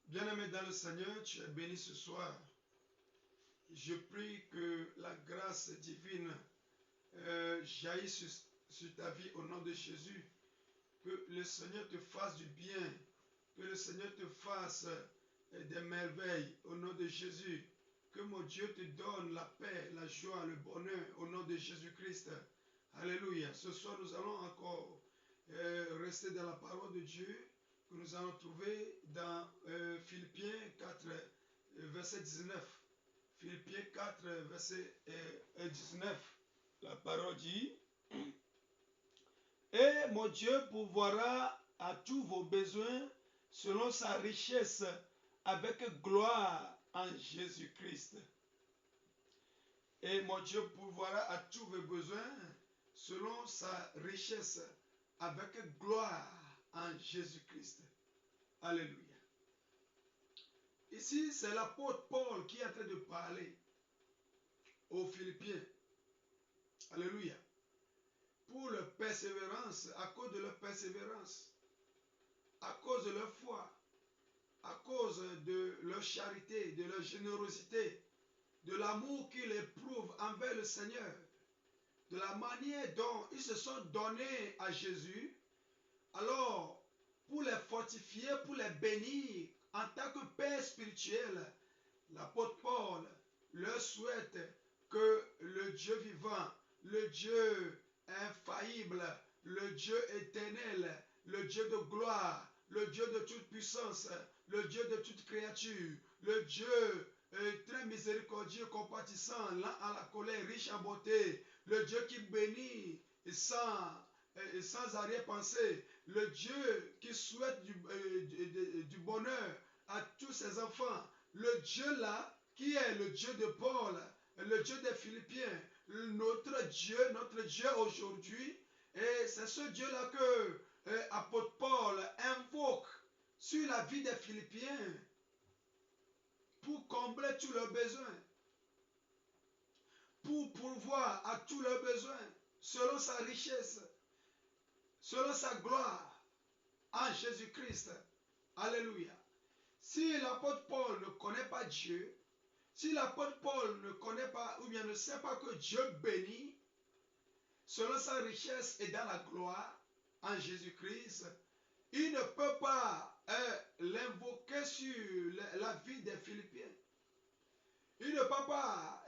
Bien-aimé dans le Seigneur, tu es béni ce soir. Je prie que la grâce divine jaillisse sur ta vie au nom de Jésus. Que le Seigneur te fasse du bien. Que le Seigneur te fasse des merveilles au nom de Jésus. Que mon Dieu te donne la paix, la joie, le bonheur au nom de Jésus-Christ. Alléluia. Ce soir, nous allons encore rester dans la parole de Dieu que nous allons trouver dans Philippiens 4, verset 19. Philippiens 4, verset 19. La parole dit: Et mon Dieu pourvoira à tous vos besoins selon sa richesse avec gloire en Jésus-Christ. Et mon Dieu pourvoira à tous vos besoins selon sa richesse avec gloire en Jésus-Christ. Alléluia. Ici, c'est l'apôtre Paul qui est en train de parler aux Philippiens. Alléluia. Pour leur persévérance, à cause de leur persévérance, à cause de leur foi, à cause de leur charité, de leur générosité, de l'amour qu'ils éprouvent envers le Seigneur, de la manière dont ils se sont donnés à Jésus. Alors, pour les fortifier, pour les bénir, en tant que père spirituel, l'apôtre Paul leur souhaite que le Dieu vivant, le Dieu infaillible, le Dieu éternel, le Dieu de gloire, le Dieu de toute puissance, le Dieu de toute créature, le Dieu très miséricordieux, compatissant, lent à la colère, riche en beauté, le Dieu qui bénit sans arrière-pensée, le Dieu qui souhaite du bonheur à tous ses enfants, le Dieu là, qui est le Dieu de Paul, le Dieu des Philippiens, notre Dieu aujourd'hui, et c'est ce Dieu-là que apôtre Paul invoque sur la vie des Philippiens pour combler tous leurs besoins, pour pourvoir à tous leurs besoins, selon sa richesse, selon sa gloire, en Jésus-Christ. Alléluia. Si l'apôtre Paul ne connaît pas Dieu, si l'apôtre Paul ne connaît pas ou bien ne sait pas que Dieu bénit, selon sa richesse et dans la gloire, en Jésus-Christ, il ne peut pas l'invoquer sur la vie des Philippiens. Il ne peut pas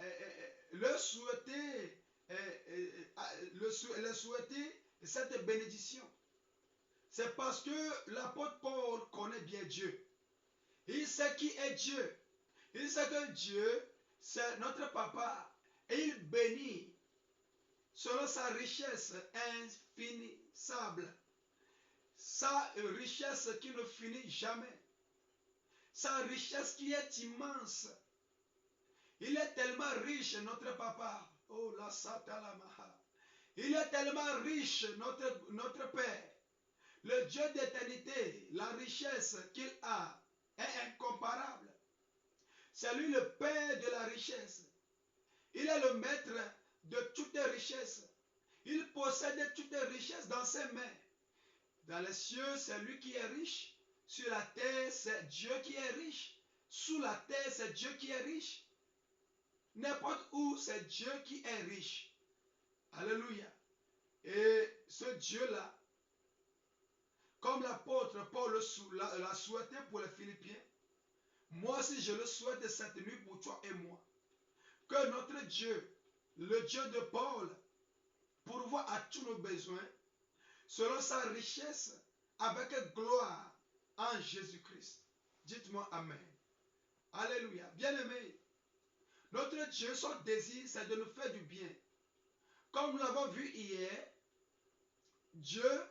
leur souhaiter cette bénédiction. C'est parce que l'apôtre Paul connaît bien Dieu. Il sait qui est Dieu. Il sait que Dieu, c'est notre papa. Et il bénit selon sa richesse infinissable. Sa richesse qui ne finit jamais. Sa richesse qui est immense. Il est tellement riche, notre papa. Oh, la satalamaha. Il est tellement riche, notre Père. Le Dieu d'éternité, la richesse qu'il a est incomparable. C'est lui le Père de la richesse. Il est le maître de toutes les richesses. Il possède toutes les richesses dans ses mains. Dans les cieux, c'est lui qui est riche. Sur la terre, c'est Dieu qui est riche. Sous la terre, c'est Dieu qui est riche. N'importe où, c'est Dieu qui est riche. Alléluia. Et ce Dieu-là, comme l'apôtre Paul l'a souhaité pour les Philippiens, moi aussi je le souhaite cette nuit pour toi et moi. Que notre Dieu, le Dieu de Paul, pourvoie à tous nos besoins, selon sa richesse, avec gloire en Jésus-Christ. Dites-moi Amen. Alléluia. Bien-aimés, notre Dieu, son désir, c'est de nous faire du bien. Comme nous l'avons vu hier, Dieu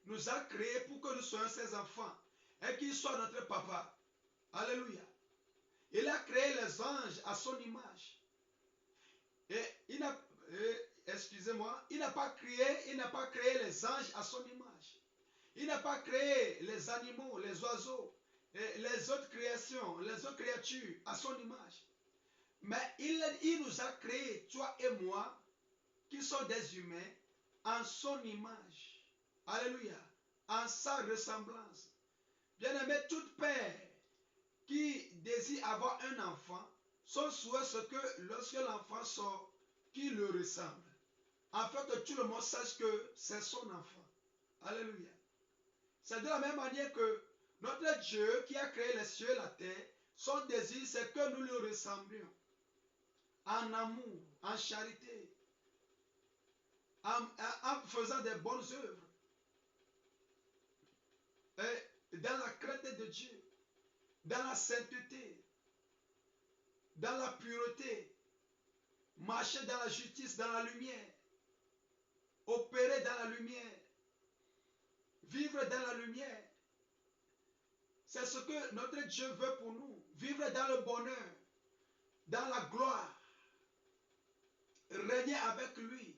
nous a créés pour que nous soyons ses enfants et qu'il soit notre papa. Alléluia. Il a créé les anges à son image. Et excusez-moi, il n'a pas créé les anges à son image. Il n'a pas créé les animaux, les oiseaux, et les autres créations, les autres créatures à son image. Mais il nous a créés, toi et moi, qui sont des humains, en son image. Alléluia. En sa ressemblance. Bien-aimé, tout père avoir un enfant, son souhait c'est que lorsque l'enfant sort, qu'il le ressemble. Afin que tout le monde sache que c'est son enfant. Alléluia. C'est de la même manière que notre Dieu qui a créé les cieux et la terre, son désir c'est que nous le ressemblions. En amour, en charité, en faisant des bonnes œuvres. Et dans la crainte de Dieu, dans la sainteté, dans la pureté, marcher dans la justice, dans la lumière, opérer dans la lumière, vivre dans la lumière. C'est ce que notre Dieu veut pour nous. Vivre dans le bonheur, dans la gloire, régner avec lui,